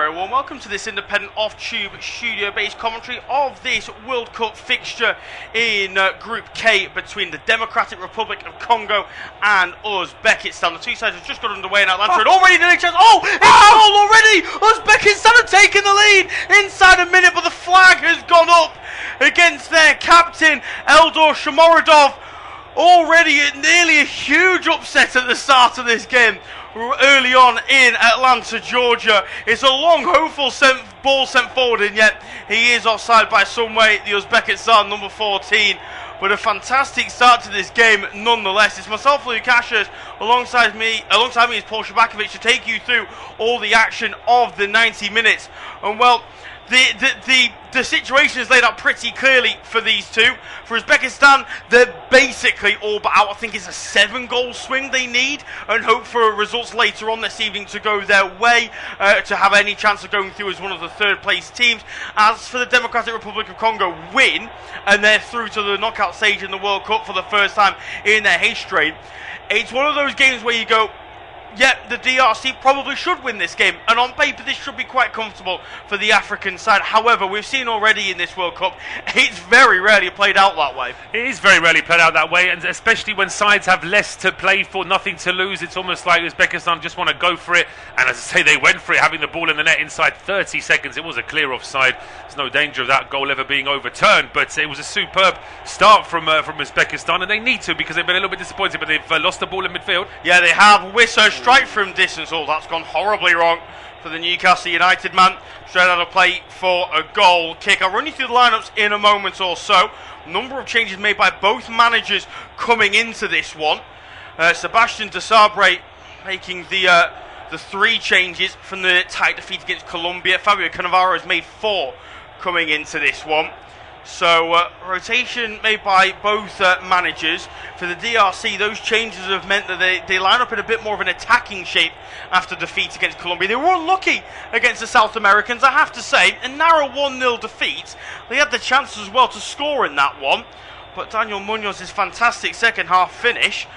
very warm welcome to this independent off-tube studio-based commentary of this World Cup fixture in Group K between the Democratic Republic of Congo and Uzbekistan. The two sides have just got underway in Atlanta and already nearly chance. Oh, it's goal already! Uzbekistan have taken the lead inside a minute, but the flag has gone up against their captain, Eldor Shomorodov. Already nearly a huge upset at the start of this game. Early on in Atlanta, Georgia. It's a long, hopeful ball sent forward, and yet he is offside by some way, the Uzbekistan number 14. But a fantastic start to this game nonetheless. It's myself, Luke Ashurst, alongside me is Paul Szczerbakowicz to take you through all the action of the 90 minutes. And well, the situation is laid out pretty clearly for these two. For Uzbekistan, they're basically all but out. I think it's a 7-goal swing they need and hope for results later on this evening to go their way to have any chance of going through as one of the third-place teams. As for the Democratic Republic of Congo, win, and they're through to the knockout stage in the World Cup for the first time in their history. It's one of those games where you go, yep, the DRC probably should win this game, and on paper this should be quite comfortable for the African side. However, we've seen already in this World Cup, it's very rarely played out that way. It is very rarely played out that way, and especially when sides have less to play for, nothing to lose. It's almost like Uzbekistan just want to go for it, and as I say, they went for it, having the ball in the net inside 30 seconds. It was a clear offside. There's no danger of that goal ever being overturned, but it was a superb start from Uzbekistan, and they need to, because they've been a little bit disappointed, but they've lost the ball in midfield. Yeah, they have. Wisser strike from distance. Oh, that's gone horribly wrong for the Newcastle United man. Straight out of play for a goal kick. I'll run you through the lineups in a moment or so. Number of changes made by both managers coming into this one. Sebastian Desabre making the 3 changes from the tight defeat against Colombia. Fabio Cannavaro has made 4 coming into this one. So, rotation made by both managers. For the DRC, those changes have meant that they line up in a bit more of an attacking shape after defeat against Colombia. They were unlucky against the South Americans, I have to say. A narrow 1-0 defeat. They had the chances as well to score in that one. But Daniel Munoz's fantastic second-half finish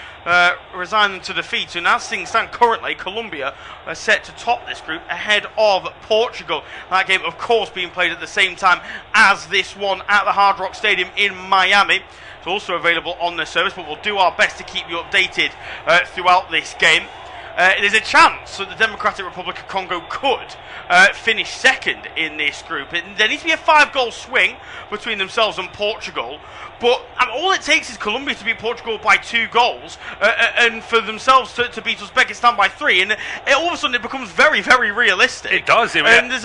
resigned them to defeat. And as things stand currently, Colombia are set to top this group ahead of Portugal. That game, of course, being played at the same time as this one at the Hard Rock Stadium in Miami. It's also available on the service, but we'll do our best to keep you updated throughout this game. There's a chance that the Democratic Republic of Congo could finish second in this group. There needs to be a 5-goal swing between themselves and Portugal. But all it takes is Colombia to beat Portugal by 2 goals and for themselves to beat Uzbekistan by 3. And all of a sudden it becomes very, very realistic. It does. And there's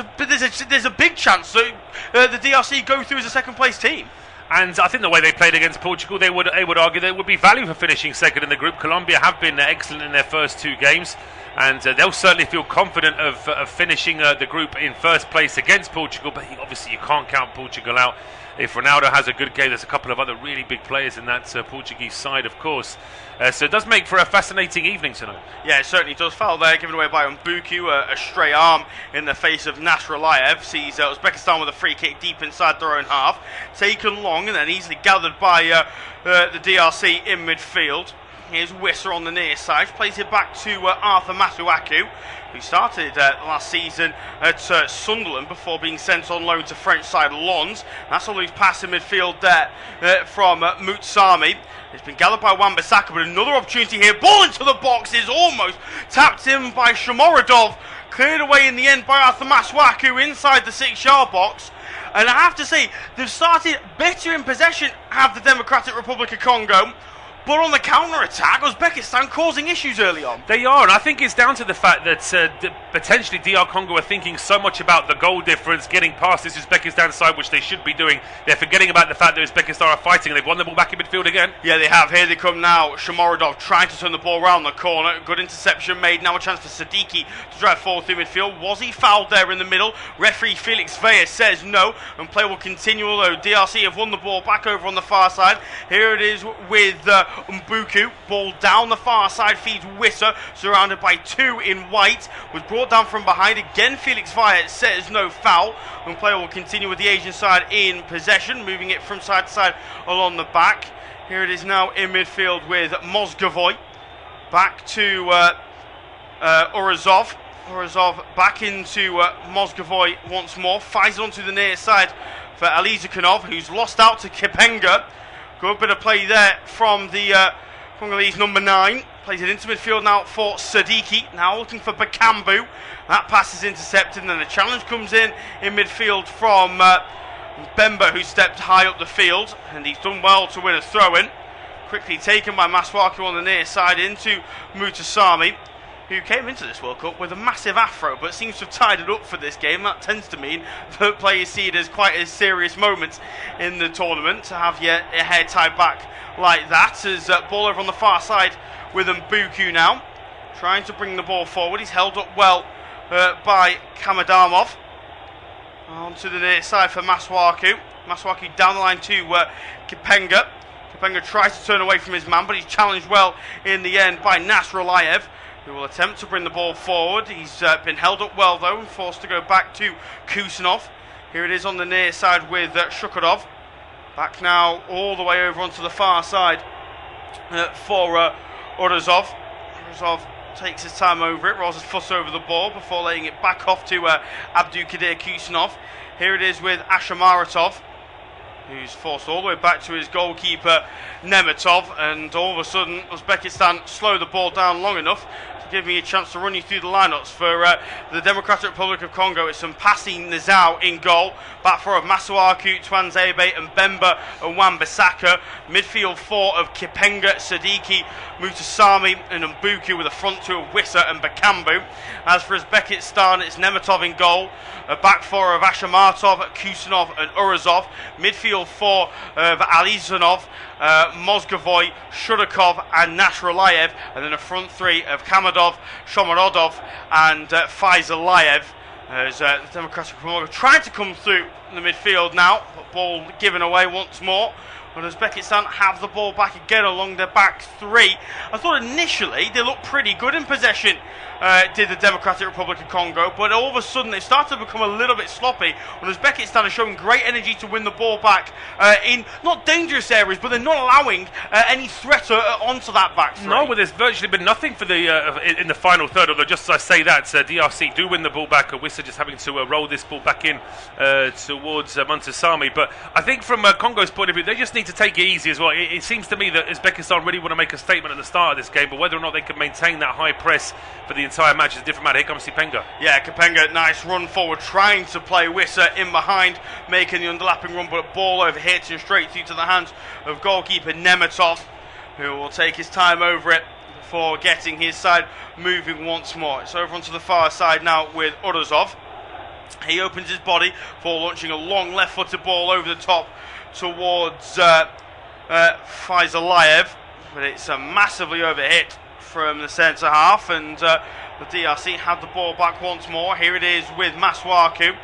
a big chance that the DRC go through as a second-place team. And I think the way they played against Portugal, they would argue there would be value for finishing second in the group. Colombia have been excellent in their first 2 games, and they'll certainly feel confident of finishing the group in first place against Portugal. But obviously you can't count Portugal out. If Ronaldo has a good game, there's a couple of other really big players in that Portuguese side, of course. So it does make for a fascinating evening tonight. Yeah, it certainly does. Foul there, given away by Mbuku. A stray arm in the face of Nasrallah sees Uzbekistan with a free kick deep inside their own half. Taken long and then easily gathered by the DRC in midfield. Here's Wisser on the near side. Plays it back to Arthur Masuaku, who started last season at Sunderland before being sent on loan to French side Lens. That's a loose pass in midfield there from Mutsami. It's been gathered by Wan-Bissaka, but another opportunity here. Ball into the box is almost tapped in by Shomorodov. Cleared away in the end by Arthur Masuaku inside the 6-yard box. And I have to say, they've started better in possession, have the Democratic Republic of Congo. But on the counter-attack, Uzbekistan causing issues early on. They are, and I think it's down to the fact that potentially DR Congo are thinking so much about the goal difference, getting past this Uzbekistan side, which they should be doing. They're forgetting about the fact that Uzbekistan are fighting, and they've won the ball back in midfield again. Yeah, they have. Here they come now. Shomorodov trying to turn the ball around the corner. Good interception made. Now a chance for Siddiqui to drive forward through midfield. Was he fouled there in the middle? Referee Felix Vea says no, and play will continue, although DRC have won the ball back over on the far side. Here it is with Mbuku. Ball down the far side, feeds Wisser, surrounded by 2 in white. Was brought down from behind. Again, Felix Vea says no foul, and play will continue with the Asian side in possession, moving it from side to side along the back. Here it is now in midfield with Mozgovoy. Back to Urazov. Orazov back into Mozgovoy once more. Fires it onto the near side for Alizakanov, who's lost out to Kipenga. Good bit of play there from the Congolese number 9. Plays it into midfield now for Sadiki. Now looking for Bakambu. That pass is intercepted, and then the challenge comes in midfield from Bemba, who stepped high up the field, and he's done well to win a throw-in. Quickly taken by Maswaku on the near side into Mutasami, who came into this World Cup with a massive afro, but seems to have tied it up for this game. That tends to mean that players see it as quite a serious moment in the tournament to have your hair tied back like that. As ball over on the far side with Mbuku now, trying to bring the ball forward. He's held up well by Kamadamov. Onto the near side for Maswaku. Maswaku down the line to Kipenga. Kipenga tries to turn away from his man, but he's challenged well in the end by Nasralayev, who will attempt to bring the ball forward. He's been held up well though and forced to go back to Kusanov. Here it is on the near side with Shukurov. Back now all the way over onto the far side for Orazov. Orazov takes his time over it, rolls his fuss over the ball before laying it back off to Abdukadir Kusanov. Here it is with Ashamaratov, who's forced all the way back to his goalkeeper Nemetov, and all of a sudden Uzbekistan slow the ball down long enough to give me a chance to run you through the lineups for the Democratic Republic of Congo. It's Mpasi Nizao in goal, back four of Masuaku, Twanzebe and Bemba and Wan-Bissaka, midfield four of Kipenga, Sadiki, Mutasami and Mbuku, with a front two of Wissa and Bakambu. As for Uzbekistan, it's Nemetov in goal, a back four of Ashamatov, Kusanov and Urazov, midfield four of Alizanov, Mozgovoy, Shudakov and Nasralayev, and then a front three of Kamadov, Shomorodov and Faizalayev. As the Democratic Republic trying to come through in the midfield now, but ball given away once more. But Uzbekistan have the ball back again along their back three. I thought initially they looked pretty good in possession, did the Democratic Republic of Congo, but all of a sudden they started to become a little bit sloppy. And Uzbekistan are showing great energy to win the ball back in not dangerous areas, but they're not allowing any threat onto that back three. No, well, there's virtually been nothing for the in the final third. Although just as I say that, DRC do win the ball back. Wissa just having to roll this ball back in towards Muntasami. But I think from Congo's point of view, they just need to take it easy as well. It seems to me that Uzbekistan really want to make a statement at the start of this game, but whether or not they can maintain that high press for the entire match is a different matter. Here comes Kipenga. Yeah, Kipenga, nice run forward, trying to play Wissa in behind, making the underlapping run, but ball over hits and straight through to the hands of goalkeeper Nemetov, who will take his time over it before getting his side moving once more. It's over onto the far side now with Urazov. He opens his body for launching a long left-footed ball over the top towards Faizalayev, but it's a massively overhit from the centre half, and the DRC have the ball back once more. Here it is with Maswaku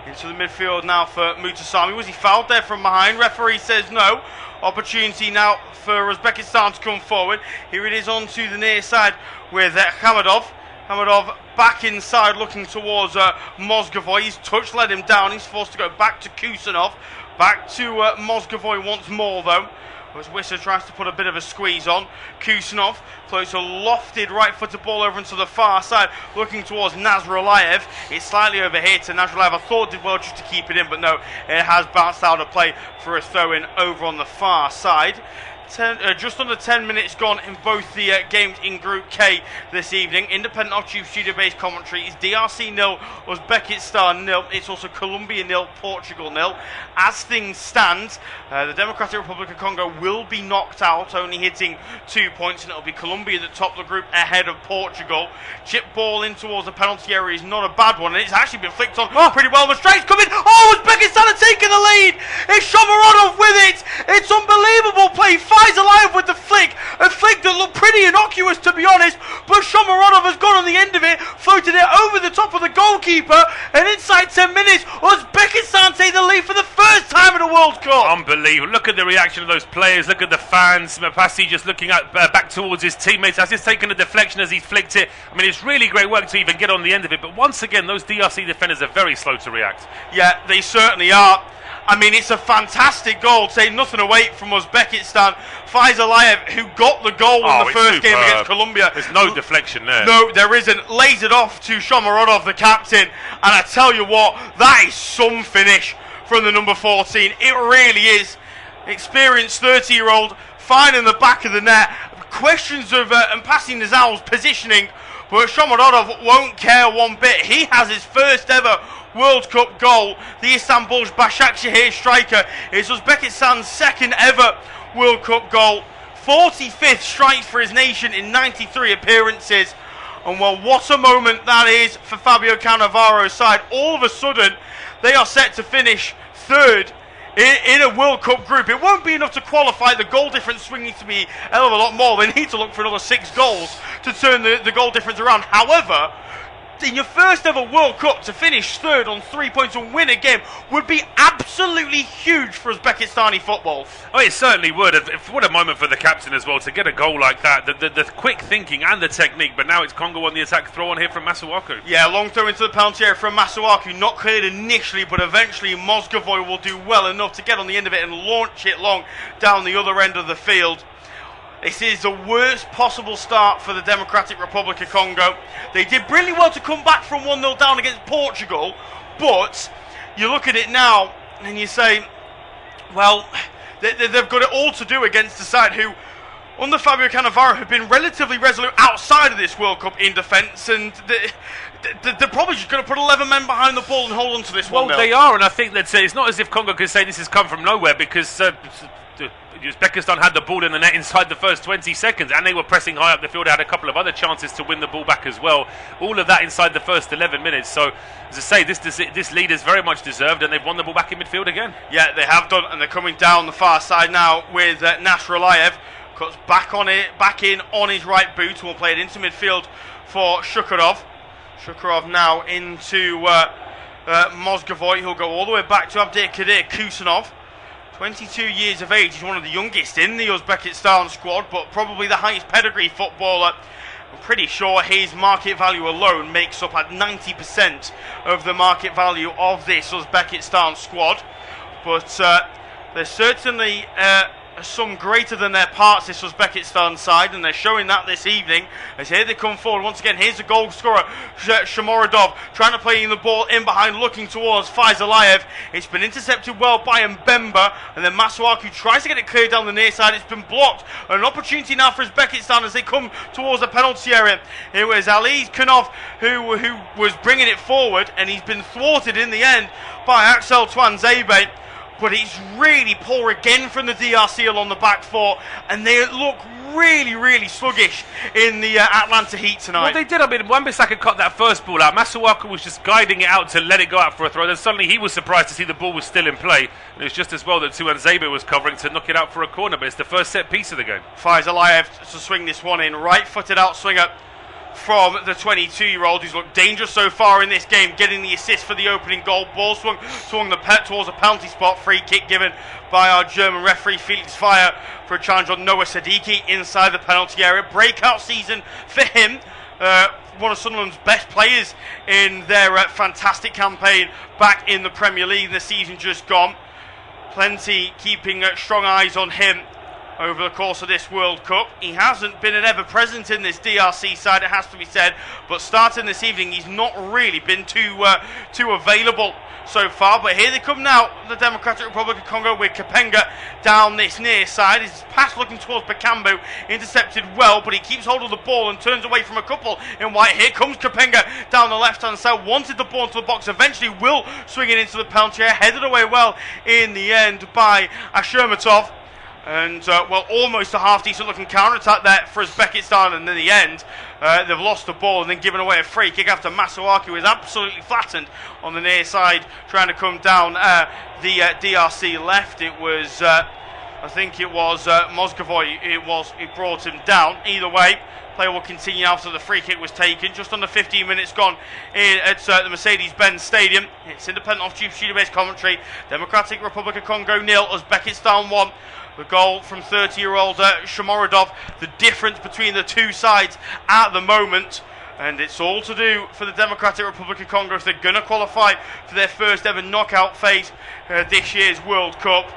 into the midfield now for Mutasami. Was he fouled there from behind? Referee says no. Opportunity now for Uzbekistan to come forward. Here it is onto the near side with Hamadov. Hamadov back inside looking towards Mozgovoy. His touch let him down. He's forced to go back to Kusanov. Back to Mozgovoy once more though, as Wissa tries to put a bit of a squeeze on. Kusanov floats a lofted right-footed ball over into the far side, looking towards Nasralayev. It's slightly overhit, and Nasralayev I thought did well just to keep it in, but no, it has bounced out of play for a throw-in over on the far side. Just under 10 minutes gone in both the games in Group K this evening. Independent off-tube studio-based commentary is DRC 0, Uzbekistan 0. It's also Colombia 0, Portugal 0. As things stand, the Democratic Republic of Congo will be knocked out, only hitting 2 points, and it'll be Colombia that top the group ahead of Portugal. Chip ball in towards the penalty area is not a bad one, and it's actually been flicked on pretty well. The strike's coming. Oh, Uzbekistan are taking the lead. It's Shomorodov with it. It's unbelievable play. Alive with the flick, a flick that looked pretty innocuous to be honest, but Shomorodov has gone on the end of it, floated it over the top of the goalkeeper, and inside 10 minutes, Uzbekistan take the lead for the first time in a World Cup. Unbelievable. Look at the reaction of those players, look at the fans. Mpasi just looking at, back towards his teammates as he's taken a deflection as he flicked it. I mean, it's really great work to even get on the end of it, but once again, those DRC defenders are very slow to react. Yeah, they certainly are. I mean, it's a fantastic goal, take nothing away from Uzbekistan, Faisal Aliyev, who got the goal in the first game against Colombia. There's no deflection there. No, there isn't. Lays it off to Shomurodov, the captain. And I tell you what, that is some finish from the number 14. It really is. Experienced 30-year-old, finding the back of the net. Questions of and passing Nizal's positioning, but Shomurodov won't care one bit. He has his first ever World Cup goal. The Istanbul Başakşehir striker is Uzbekistan's second ever World Cup goal. 45th strikes for his nation in 93 appearances. And well, what a moment that is for Fabio Cannavaro's side. All of a sudden, they are set to finish third in a World Cup group. It won't be enough to qualify. The goal difference swing needs to be a hell of a lot more. They need to look for another 6 goals to turn the goal difference around. However, in your first ever World Cup, to finish third on 3 points and win a game would be absolutely huge for Uzbekistani football. Oh, it certainly would. What a moment for the captain as well to get a goal like that. The quick thinking and the technique, but now it's Congo on the attack. Throw on here from Masuaku. Yeah, long throw into the penalty area from Masuaku. Not cleared initially, but eventually Mozgovoy will do well enough to get on the end of it and launch it long down the other end of the field. This is the worst possible start for the Democratic Republic of Congo. They did really well to come back from 1-0 down against Portugal, but you look at it now and you say, well, they've got it all to do against the side who, under Fabio Cannavaro, have been relatively resolute outside of this World Cup in defence, and they're probably just going to put 11 men behind the ball and hold on to this one. Well, they are, and I think that it's not as if Congo can say this has come from nowhere, because Uzbekistan had the ball in the net inside the first 20 seconds, and they were pressing high up the field. They had a couple of other chances to win the ball back as well. All of that inside the first 11 minutes. So, as I say, this lead is very much deserved, and they've won the ball back in midfield again. Yeah, they have done, and they're coming down the far side now with Nasr Aliyev. Cuts back in on his right boot, and will play it into midfield for Shukurov. Shukurov now into Mozgovoy. He'll go all the way back to Abdirkadir Kusanov. 22 years of age. He's one of the youngest in the Uzbekistan squad, but probably the highest pedigree footballer. I'm pretty sure his market value alone makes up at 90% of the market value of this Uzbekistan squad. But there's certainly some greater than their parts, this Uzbekistan side, and they're showing that this evening. As here they come forward once again. Here's the goal scorer, Shomurodov, trying to play the ball in behind, looking towards Faisal Aliyev. It's been intercepted well by Mbemba, and then Masuaku tries to get it cleared down the near side. It's been blocked. An opportunity now for Uzbekistan as they come towards the penalty area. It was Ali Kunov who was bringing it forward, and he's been thwarted in the end by Axel Twanzebe. But it's really poor again from the DRC along the back four, and they look really, really sluggish in the Atlanta Heat tonight. Well, they did. I mean, Wan-Bissaka cut that first ball out. Masuaku was just guiding it out to let it go out for a throw. Then suddenly he was surprised to see the ball was still in play. And it was just as well that Tuanzebe was covering to knock it out for a corner. But it's the first set piece of the game. Faisal Aliyev to swing this one in. Right-footed out swinger from the 22-year-old who's looked dangerous so far in this game, getting the assist for the opening goal. Ball swung towards a penalty spot. Free kick given by our German referee Felix Fire for a challenge on Noah Sadiki inside the penalty area. Breakout season for him. One of Sunderland's best players in their fantastic campaign back in the Premier League this season just gone. Plenty keeping strong eyes on him over the course of this World Cup. He hasn't been an ever-present in this DRC side, it has to be said, but starting this evening he's not really been too available so far. But here they come now, the Democratic Republic of Congo, with Kapenga down this near side. His pass looking towards Bakambu, intercepted well, but he keeps hold of the ball and turns away from a couple in white. Here comes Kapenga down the left-hand side, wanted the ball into the box, eventually will swing it into the penalty area, headed away well in the end by Ashurst. And, almost a half-decent looking counter-attack there for Uzbekistan, and in the end, they've lost the ball and then given away a free kick after Masuaku is absolutely flattened on the near side, trying to come down the DRC left. It was, I think it was Mozgovoy, he brought him down. Either way, play will continue after the free kick was taken. Just under 15 minutes gone at the Mercedes-Benz Stadium. It's independent off-tube studio-based commentary. Democratic Republic of Congo 0, Uzbekistan 1. The goal from 30-year-old Shomurodov, the difference between the two sides at the moment. And it's all to do for the Democratic Republic of Congo if they're going to qualify for their first ever knockout phase this year's World Cup.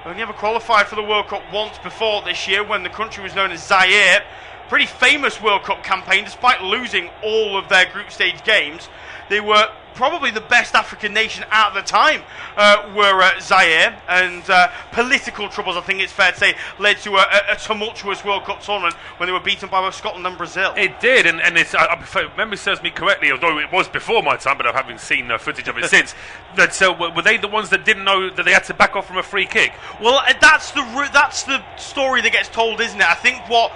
only ever qualified for the World Cup once before this year when the country was known as Zaire. Pretty famous World Cup campaign, despite losing all of their group stage games. They were probably the best African nation at the time, were Zaire, and political troubles, I think it's fair to say, led to a tumultuous World Cup tournament when they were beaten by both Scotland and Brazil. It did, and it's, if memory serves me correctly, although it was before my time, but I haven't seen footage of it since, that were they the ones that didn't know that they had to back off from a free kick? Well, that's the story that gets told, isn't it? I think what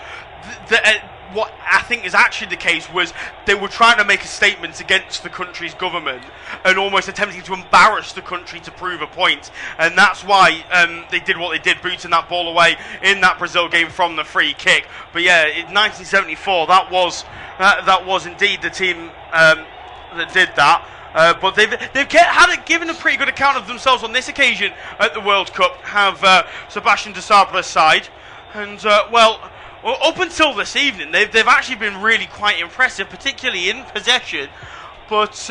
I think is actually the case was they were trying to make a statement against the country's government and almost attempting to embarrass the country to prove a point, and that's why they did what they did, booting that ball away in that Brazil game from the free kick. But yeah, in 1974, that was indeed the team that did that. But they've given a pretty good account of themselves on this occasion at the World Cup. Have Sebastian de Sabre's side, and well, up until this evening, they've actually been really quite impressive, particularly in possession. But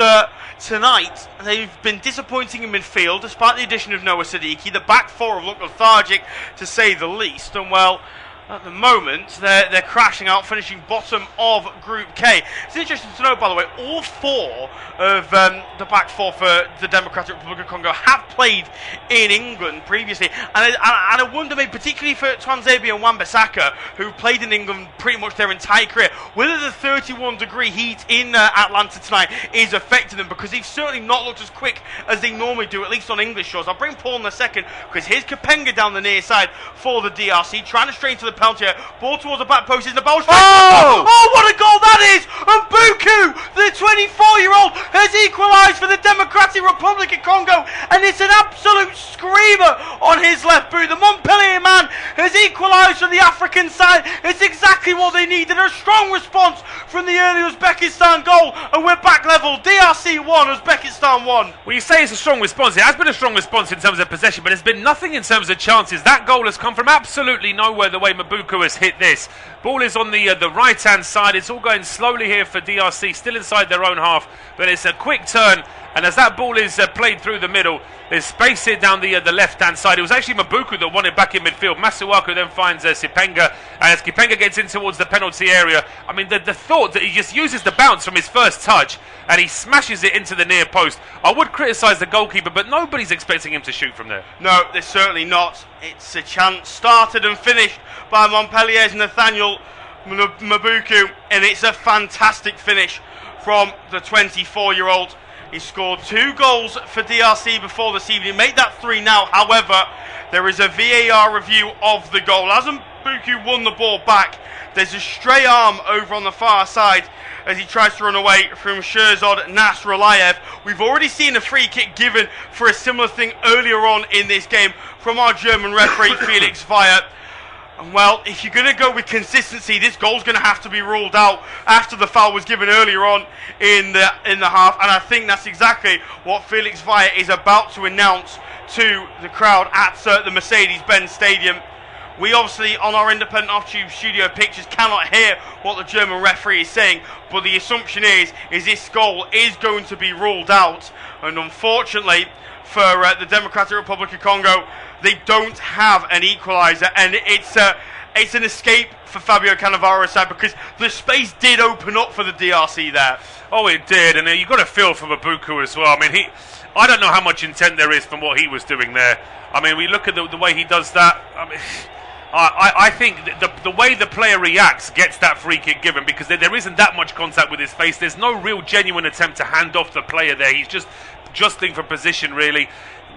tonight, they've been disappointing in midfield, despite the addition of Noah Siddiqui. The back four have looked lethargic, to say the least. And well, at the moment, they're crashing out, finishing bottom of Group K. It's interesting to know, by the way, all four of the back four for the Democratic Republic of Congo have played in England previously. And I wonder, maybe particularly for Twanzebe and Wan-Bissaka, who played in England pretty much their entire career, whether the 31-degree heat in Atlanta tonight is affecting them, because they've certainly not looked as quick as they normally do, at least on English shores. I'll bring Paul in a second, because here's Kapenga down the near side for the DRC, trying to strain to the penalty area. Ball towards the back post, is the ball straight. Oh, what a goal that is! And Buku, the 24-year-old, has equalised for the Democratic Republic of Congo, and it's an absolute screamer on his left boot. The Montpellier man has equalised for the African side. It's exactly what they needed. A strong response from the early Uzbekistan goal, and we're back level. DRC 1, Uzbekistan 1. Well, you say it's a strong response. It has been a strong response in terms of possession, but there's been nothing in terms of chances. That goal has come from absolutely nowhere, the way Mabuku has hit this. Ball is on the right-hand side. It's all going slowly here for DRC, still inside their own half, but it's a quick turn, and as that ball is played through the middle, there's space here down the left-hand side. It was actually Mabuku that won it back in midfield. Masuaku then finds Sipenga, and as Kipenga gets in towards the penalty area, I mean, the thought that he just uses the bounce from his first touch and he smashes it into the near post. I would criticise the goalkeeper, but nobody's expecting him to shoot from there. No, they're certainly not. It's a chance started and finished by Montpellier's Nathaniel Mabuku, and it's a fantastic finish from the 24-year-old. He scored 2 goals for DRC before this evening, made that 3 now. However, there is a VAR review of the goal. As Mbuku won the ball back, there's a stray arm over on the far side as he tries to run away from Sherzod Nasralayev. We've already seen a free kick given for a similar thing earlier on in this game from our German referee, Felix Weyer. And well, if you're going to go with consistency, this goal's going to have to be ruled out after the foul was given earlier on in the half. And I think that's exactly what Felix Weyer is about to announce to the crowd at the Mercedes-Benz Stadium. We obviously, on our independent off-tube studio pictures, cannot hear what the German referee is saying, but the assumption is this goal is going to be ruled out. And unfortunately for the Democratic Republic of Congo, they don't have an equaliser, and it's an escape for Fabio Cannavaro's side, because the space did open up for the DRC there. Oh, it did, and you've got to feel for Mabuku as well. I mean, I don't know how much intent there is from what he was doing there. I mean, we look at the way he does that. I mean, I think the way the player reacts gets that free kick given, because there isn't that much contact with his face. There's no real genuine attempt to hand off the player there. He's just jostling for position, really.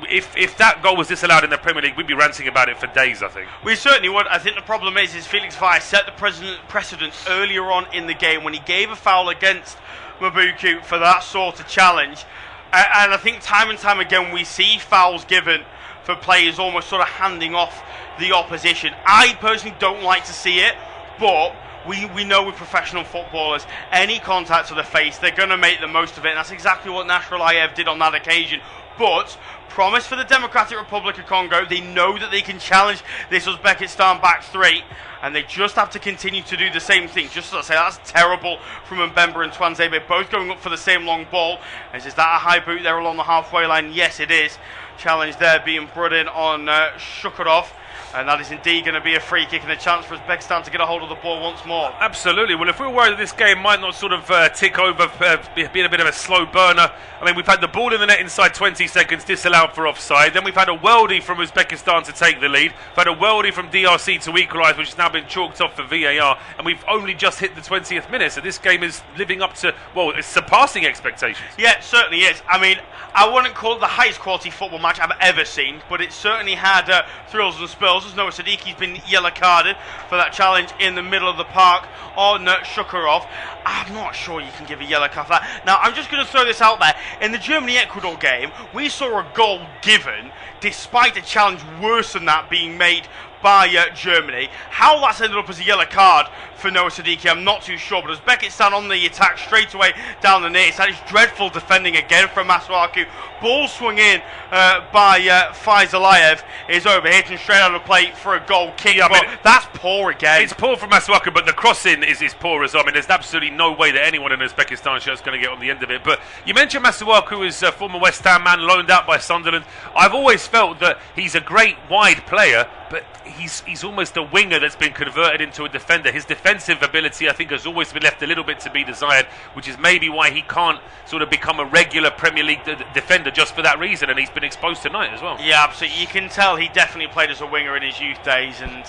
If that goal was disallowed in the Premier League, we'd be ranting about it for days, I think. We certainly would. I think the problem is Felix Weyer set the precedent earlier on in the game when he gave a foul against Mabuku for that sort of challenge. And I think time and time again we see fouls given for players almost sort of handing off the opposition. I personally don't like to see it, but we know with professional footballers, any contact to the face, they're going to make the most of it, and that's exactly what Nasralayev did on that occasion. But promise for the Democratic Republic of Congo, they know that they can challenge this Uzbekistan back three, and they just have to continue to do the same thing. Just as I say, that's terrible from Mbemba and Twanzebe, both going up for the same long ball. Is that a high boot there along the halfway line? Yes, it is. challenge there being brought in on Shukurov. And that is indeed going to be a free kick and a chance for Uzbekistan to get a hold of the ball once more. Absolutely. Well, if we're worried that this game might not sort of tick over, being a bit of a slow burner, I mean, we've had the ball in the net inside 20 seconds, disallowed for offside. Then we've had a worldie from Uzbekistan to take the lead. We've had a worldie from DRC to equalise, which has now been chalked off for VAR. And we've only just hit the 20th minute. So this game is living up to, well, it's surpassing expectations. Yeah, it certainly is. I mean, I wouldn't call it the highest quality football match I've ever seen, but it certainly had thrills and spills. As Noah Sadiqi's been yellow carded for that challenge in the middle of the park on Shukurov. I'm not sure you can give a yellow card for that. Now, I'm just going to throw this out there. In the Germany-Ecuador game, we saw a goal given despite a challenge worse than that being made by Germany. How that's ended up as a yellow card for Noah Sadiqi, I'm not too sure, but Uzbekistan on the attack straight away down the near side. It's dreadful defending again from Masuaku. Ball swung in by Faizalayev is overhit and straight out of play for a goal kick. Yeah, but that's poor again. It's poor from Masuaku, but the crossing is poor as well. I mean, there's absolutely no way that anyone in Uzbekistan shirt is going to get on the end of it. But you mentioned Masuaku as a former West Ham man loaned out by Sunderland. I've always felt that he's a great wide player, but he's almost a winger that's been converted into a defender. His defensive ability, I think, has always been left a little bit to be desired, which is maybe why he can't sort of become a regular Premier League defender just for that reason, and he's been exposed tonight as well. Yeah, absolutely. You can tell he definitely played as a winger in his youth days, and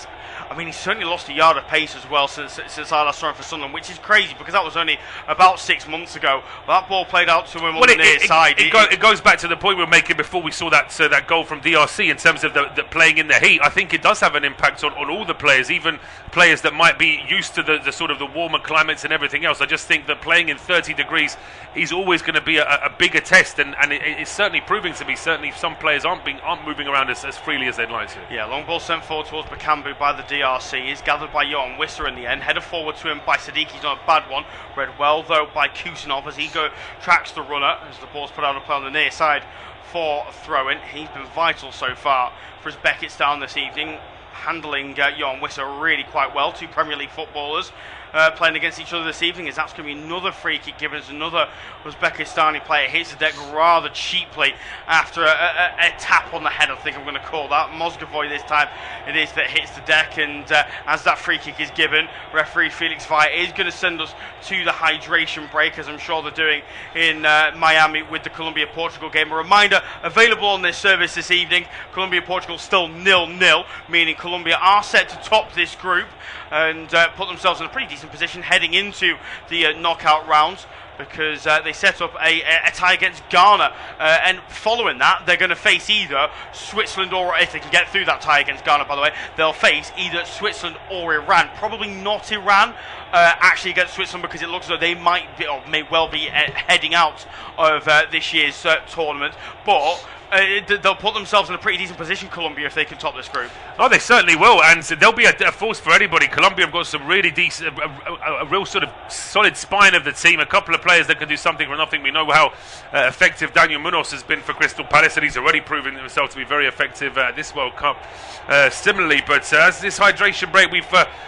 I mean, he's certainly lost a yard of pace as well since I last saw him for Sunderland, which is crazy because that was only about 6 months ago. That ball played out to him on the near side. It goes back to the point we were making before we saw that goal from DRC in terms of the playing in the heat. I think it does have an impact on all the players, even players that might be used to the sort of the warmer climates and everything else. I just think that playing in 30 degrees is always going to be a bigger test, and it's certainly proving to be. Certainly some players aren't moving around as freely as they'd like to. Yeah, long ball sent forward towards Bakambu by the DRC is gathered by Johan Wisser in the end, headed forward to him by Sadiqi's not a bad one, read well though by Kusinov as he tracks the runner as the ball's put out of play on the near side for throw-in. He's been vital so far for Uzbekistan this evening, handling Johan Wisser really quite well. Two Premier League footballers playing against each other this evening, as that's going to be another free kick given as another Uzbekistani player hits the deck rather cheaply after a tap on the head, I think I'm going to call that. Mozgovoy this time it is that hits the deck, and as that free kick is given, referee Felix Vaya is going to send us to the hydration break, as I'm sure they're doing in Miami with the Colombia-Portugal game. A reminder, available on this service this evening, Colombia-Portugal still 0-0, meaning Colombia are set to top this group and put themselves in a pretty decent position heading into the knockout rounds, because they set up a tie against Ghana, and following that they're going to face either Switzerland, or if they can get through that tie against Ghana, by the way, they'll face either Switzerland or Iran. Probably not Iran actually against Switzerland, because it looks as though they might be, or may well be heading out of this year's tournament, but they'll put themselves in a pretty decent position, Colombia, if they can top this group. Oh, they certainly will, and they'll be a force for anybody. Colombia have got some really decent, a real sort of solid spine of the team. A couple of players that can do something for nothing. We know how effective Daniel Munoz has been for Crystal Palace, and he's already proven himself to be very effective at this World Cup. Similarly, but as this hydration break, we've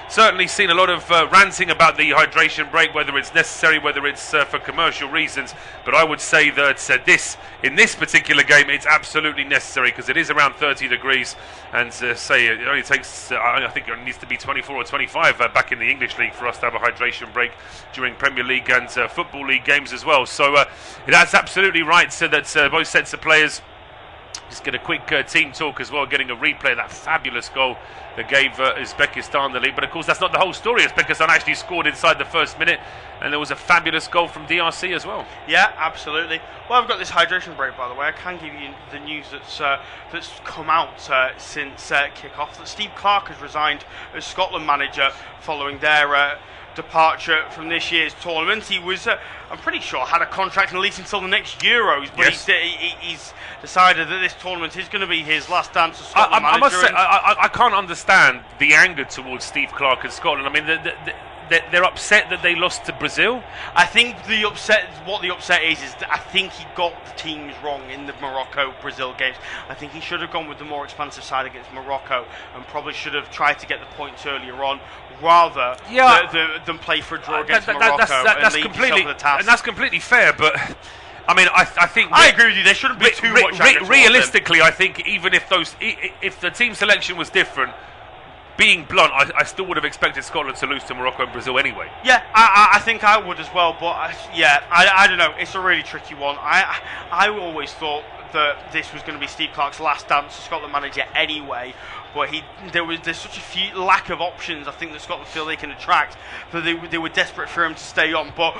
certainly seen a lot of ranting about the hydration break, whether it's necessary, whether it's for commercial reasons. But I would say that in this particular game, it's absolutely necessary, because it is around 30 degrees, and it only takes I think it needs to be 24 or 25 back in the English League for us to have a hydration break during Premier League and Football League games as well. So that's absolutely right, so that both sets of players just get a quick team talk as well, getting a replay of that fabulous goal that gave Uzbekistan the lead. But of course that's not the whole story. Uzbekistan actually scored inside the first minute, and there was a fabulous goal from DRC as well. Yeah, absolutely. Well, I've got this hydration break, by the way. I can give you the news that's come out since kick-off, that Steve Clarke has resigned as Scotland manager following their departure from this year's tournament. He was, I'm pretty sure, had a contract at least until the next Euros, but yes, he's decided that this tournament is going to be his last dance as Scotland manager. I must say, I can't understand the anger towards Steve Clarke and Scotland. I mean, they're upset that they lost to Brazil. I think what the upset is that I think he got the teams wrong in the Morocco-Brazil games. I think he should have gone with the more expansive side against Morocco, and probably should have tried to get the points earlier on, rather than play for a draw against Morocco and leave yourself with a task. And that's completely fair, but I mean, I think I agree with you. There shouldn't be too much. Realistically, I think even if the team selection was different, being blunt, I still would have expected Scotland to lose to Morocco and Brazil anyway. Yeah, I think I would as well. But I don't know. It's a really tricky one. I always thought that this was going to be Steve Clarke's last dance as Scotland manager anyway. But there's such a lack of options. I think that Scotland feel they can attract, that they were desperate for him to stay on. But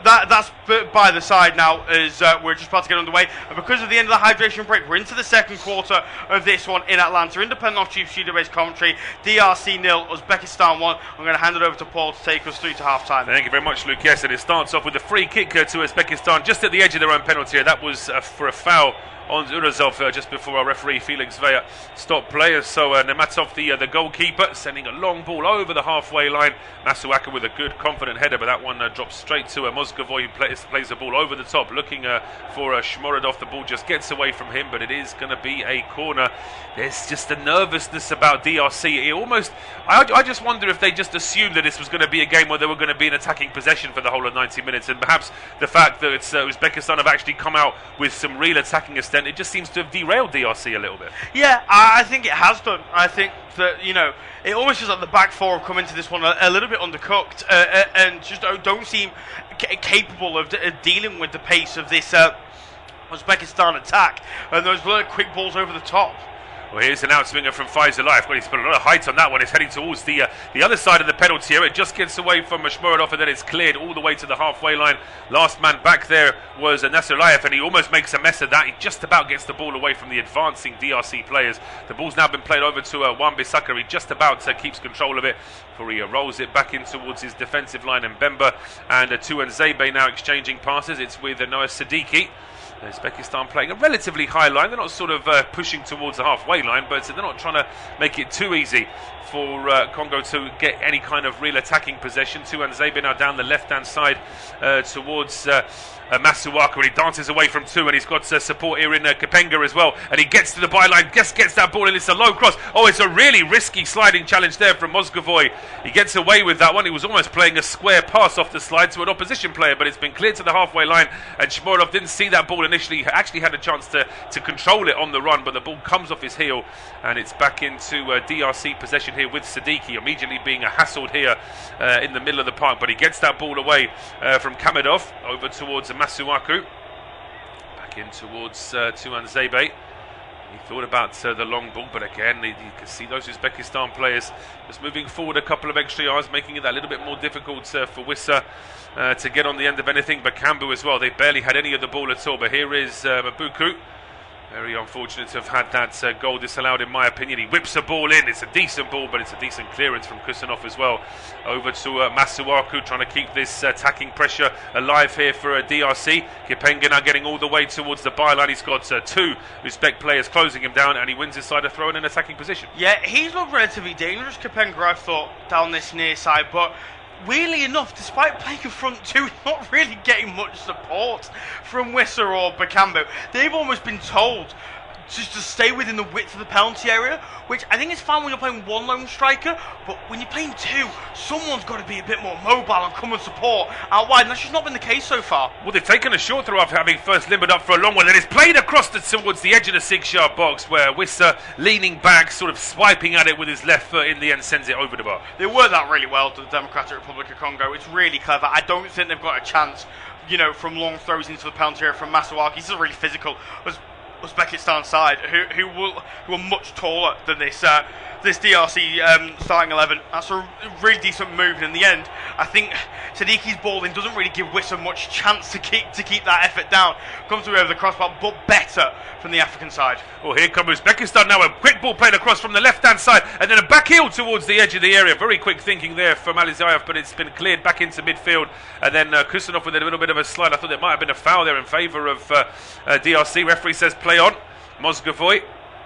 that's by the side now, as we're just about to get underway. And because of the end of the hydration break, we're into the second quarter of this one in Atlanta. Independent off-tube studio-based commentary. DRC 0, Uzbekistan 1. I'm going to hand it over to Paul to take us through to half-time. Thank you very much, Luke. Yes, and it starts off with a free kick to Uzbekistan just at the edge of their own penalty area. That was for a foul on Urazov just before our referee Felix Vea stopped players. So Nematov, the goalkeeper, sending a long ball over the halfway line. Masuaku with a good confident header, but that one drops straight to Mozgovoy, who plays the ball over the top, looking for Shmorodov. The ball just gets away from him, but it is going to be a corner. There's just a nervousness about DRC. I just wonder if they just assumed that this was going to be a game where they were going to be in attacking possession for the whole of 90 minutes, and perhaps the fact that Uzbekistan have actually come out with some real attacking extent, it just seems to have derailed DRC a little bit. Yeah, I think it has done. I think that, it almost feels like the back four have come into this one a little bit undercooked and just don't seem capable of dealing with the pace of this Uzbekistan attack and those quick balls over the top. Well, here's an outswinger from Faizullah. He's put a lot of height on that one. He's heading towards the other side of the penalty area. It just gets away from Shmorodov, and then it's cleared all the way to the halfway line. Last man back there was Nasrulayev, and he almost makes a mess of that. He just about gets the ball away from the advancing DRC players. The ball's now been played over to Wan-Bissaka. He just about keeps control of it before he rolls it back in towards his defensive line, and Bemba and Tuanzebe now exchanging passes. It's with Noah Siddiqui. Uzbekistan playing a relatively high line. They're not sort of pushing towards the halfway line, but they're not trying to make it too easy for Congo to get any kind of real attacking possession. Tuanzebe now down the left-hand side towards Masuaku, and he dances away from two, and he's got support here in Kapenga as well, and he gets to the byline, gets that ball, and it's a low cross. Oh, it's a really risky sliding challenge there from Mozgovoy. He gets away with that one. He was almost playing a square pass off the slide to an opposition player, but it's been cleared to the halfway line, and Shmorodov didn't see that ball initially. He actually had a chance to control it on the run, but the ball comes off his heel, and it's back into DRC possession here with Siddiqui, immediately being hassled here in the middle of the park, but he gets that ball away from Kamedov over towards Masuaku, back in towards Tuanzebe. He thought about the long ball, but again, you can see those Uzbekistan players just moving forward a couple of extra yards, making it a little bit more difficult for Wissa to get on the end of anything. But Kambu as well, they barely had any of the ball at all. But here is Mabuku. Very unfortunate to have had that goal disallowed, in my opinion. He whips a ball in. It's a decent ball, but it's a decent clearance from Kusanov as well. Over to Masuaku, trying to keep this attacking pressure alive here for DRC. Kipenga now getting all the way towards the byline. He's got two Uzbek players closing him down, and he wins his side of throw in an attacking position. Yeah, he's looked relatively dangerous, Kipenga, I thought, down this near side, but weirdly enough, despite playing in front two, not really getting much support from Wissa or Bakambu. They've almost been told just to stay within the width of the penalty area, which I think is fine when you're playing one lone striker, but when you're playing two, someone's got to be a bit more mobile and come and support out wide, and that's just not been the case so far. Well, they've taken a short throw after having first limbered up for a long one, and it's played across towards the edge of the 6-yard box, where Wissa, leaning back, sort of swiping at it with his left foot, in the end sends it over the bar. They worked that really well to the Democratic Republic of Congo. It's really clever. I don't think they've got a chance, from long throws into the penalty area from Masuaku. He's really physical. Uzbekistan side who are much taller than this DRC starting 11. That's a really decent move, and in the end I think Siddiqui's ball in doesn't really give Wissa much chance to keep that effort down. Comes away over the crossbar, but better from the African side. Well, here comes Uzbekistan now. A quick ball played across from the left hand side, and then a back heel towards the edge of the area. Very quick thinking there from Alizayev, but it's been cleared back into midfield, and then Kusanov with a little bit of a slide. I thought there might have been a foul there in favour of DRC. Referee says play on. Mozgovoy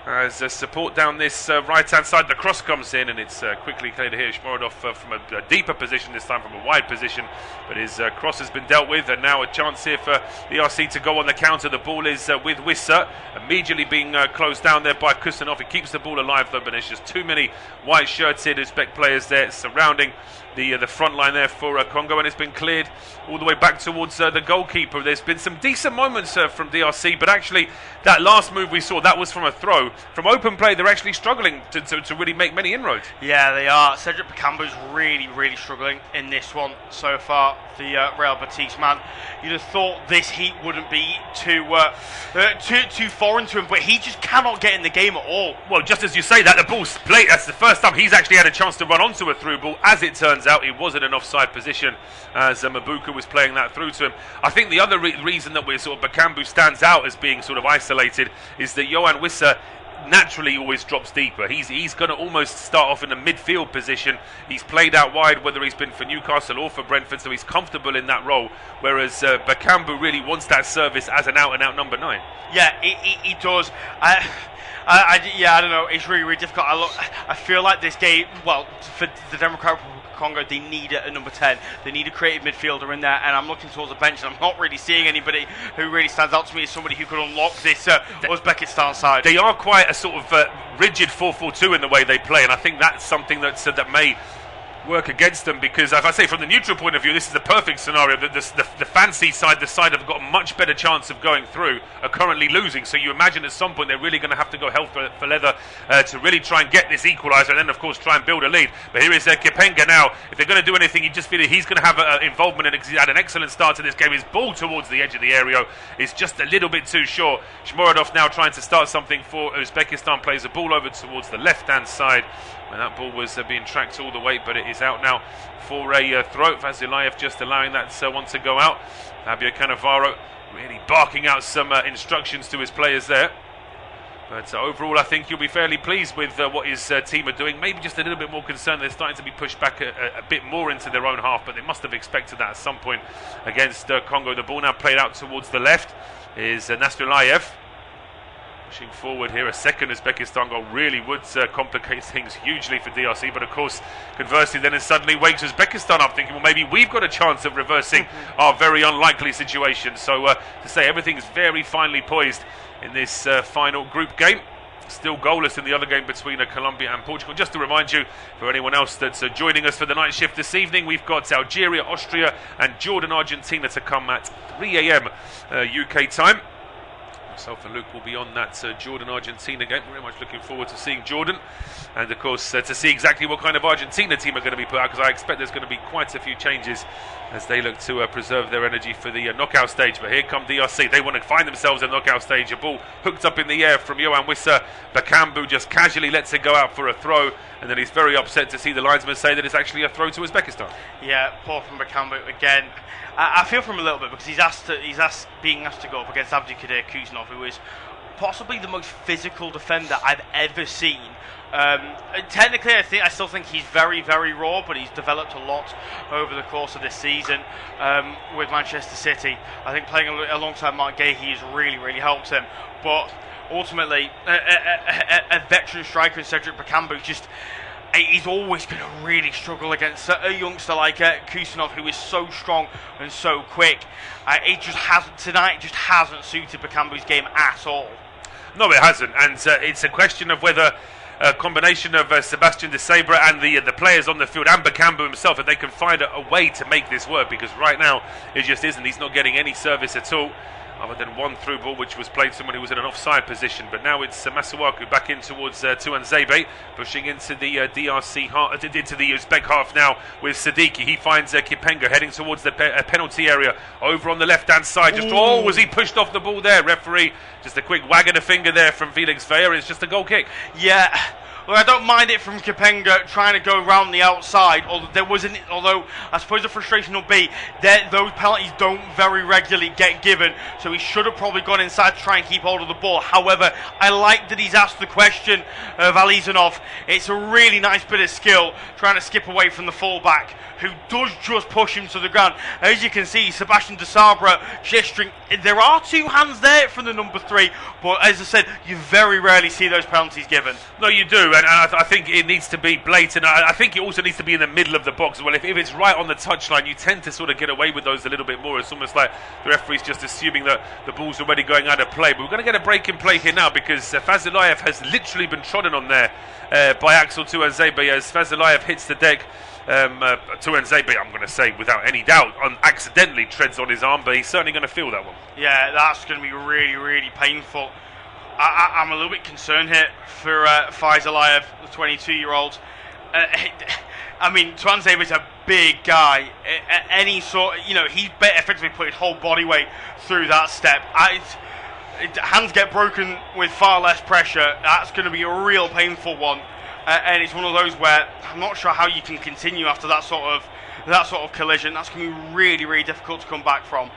as support down this right-hand side. The cross comes in, and it's quickly cleared here. Shmorodov from a deeper position, this time from a wide position, but his cross has been dealt with, and now a chance here for the RC to go on the counter. The ball is with Wissa, immediately being closed down there by Kusanov. He keeps the ball alive though, but there's just too many white shirts in Uzbek players there surrounding the front line there for Congo, and it's been cleared all the way back towards the goalkeeper. There's been some decent moments from DRC, but actually that last move we saw, that was from a throw. From open play, they're actually struggling to really make many inroads. Yeah, they are. Cedric Bakambu's really struggling in this one so far. The Real Betis man. You'd have thought this heat wouldn't be too foreign to him, but he just cannot get in the game at all. Well, just as you say that, the ball's played. That's the first time he's actually had a chance to run onto a through ball. As it turns out, he was in an offside position as Mabuka was playing that through to him. I think the other reason that we're sort of Bakambu stands out as being sort of isolated is that Yohan Wissa naturally always drops deeper. He's going to almost start off in a midfield position. He's played out wide, whether he's been for Newcastle or for Brentford, so he's comfortable in that role, whereas Bakambu really wants that service as an out-and-out number 9. Yeah, he does. I don't know. It's really difficult. I feel like this game, well, for the Democratic Republic of Congo, they need a number 10. They need a creative midfielder in there, and I'm looking towards the bench, and I'm not really seeing anybody who really stands out to me as somebody who could unlock this Uzbekistan side. They are quite a sort of rigid 4-4-2 in the way they play, and I think that's something that may work against them, because, as I say, from the neutral point of view, this is the perfect scenario. The fancy side, the side that have got a much better chance of going through, are currently losing. So you imagine at some point they're really going to have to go hell for leather to really try and get this equaliser, and then of course try and build a lead. But here is Kipenga now. If they're going to do anything, you just feel that he's going to have involvement, and he's had an excellent start to this game. His ball towards the edge of the area is just a little bit too short. Shmorodov now trying to start something for Uzbekistan, plays the ball over towards the left hand side. And that ball was being tracked all the way, but it is out now for a throw. Vazilayev just allowing that one to go out. Fabio Cannavaro really barking out some instructions to his players there. But overall, I think you'll be fairly pleased with what his team are doing. Maybe just a little bit more concerned. They're starting to be pushed back a bit more into their own half, but they must have expected that at some point against Congo. The ball now played out towards the left is Nasrulayev. Pushing forward here, a second Uzbekistan goal really would complicate things hugely for DRC, but of course, conversely, then it suddenly wakes Uzbekistan up, thinking, well, maybe we've got a chance of reversing our very unlikely situation. So to say everything's very finely poised in this final group game. Still goalless in the other game between Colombia and Portugal. Just to remind you, for anyone else that's joining us for the night shift this evening, we've got Algeria, Austria and Jordan, Argentina to come at 3 a.m. UK time. Myself and Luke will be on that Jordan-Argentina game. Very much looking forward to seeing Jordan, and of course to see exactly what kind of Argentina team are going to be put out, because I expect there's going to be quite a few changes as they look to preserve their energy for the knockout stage. But here come DRC. They want to find themselves in the knockout stage. A ball hooked up in the air from Yohan Wissa. Bakambu just casually lets it go out for a throw, and then he's very upset to see the linesman say that it's actually a throw to Uzbekistan. Yeah, poor from Bakambu again. I feel for him a little bit, because he's being asked to go up against Abdikadir Kuznov, who is possibly the most physical defender I've ever seen. Technically, I still think he's very raw, but he's developed a lot over the course of this season with Manchester City. I think playing alongside Mark Gahey has really helped him. But ultimately, a veteran striker in Cedric Bakambu he's always going to really struggle against a youngster like Kusanov, who is so strong and so quick. It just hasn't suited Bakambu's game at all. No, it hasn't, and it's a question of whether a combination of Sebastian de Sabre and the players on the field, and Bakambu himself, if they can find a way to make this work, because right now it just isn't. He's not getting any service at all, other than one through ball which was played to someone who was in an offside position. But now it's Masuaku back in towards Tuanzebe, pushing into the DRC half, into the Uzbek half now with Siddiqui. He finds Kipenga heading towards the penalty area over on the left hand side. Was he pushed off the ball there? Referee just a quick wag of the finger there from Felix Vieira. It's just a goal kick. Yeah. Well, I don't mind it from Kipenga trying to go around the outside. Although I suppose the frustration will be that those penalties don't very regularly get given, so he should have probably gone inside to try and keep hold of the ball. However, I like that he's asked the question of Alizanov. It's a really nice bit of skill trying to skip away from the fullback, who does just push him to the ground. As you can see, Sebastian de Sabre gesturing. There are two hands there from the number 3, but as I said, you very rarely see those penalties given. No, you do. and I think it needs to be blatant. I think it also needs to be in the middle of the box as well. If it's right on the touchline, you tend to sort of get away with those a little bit more. It's almost like the referee's just assuming that the ball's already going out of play. But we're going to get a break in play here now because Fazulayev has literally been trodden on there by Axel Tuanzebe as Fazulayev hits the deck. Tuanzebe, I'm going to say without any doubt, accidentally treads on his arm, but he's certainly going to feel that one. Yeah, that's going to be really, really painful. I'm a little bit concerned here for Fazulayev, the 22-year-old. I mean, Tuanzebe's a big guy. Any sort, he's effectively put his whole body weight through that step. Hands get broken with far less pressure. That's going to be a real painful one. And it's one of those where I'm not sure how you can continue after that sort of collision. That's going to be really, really difficult to come back from.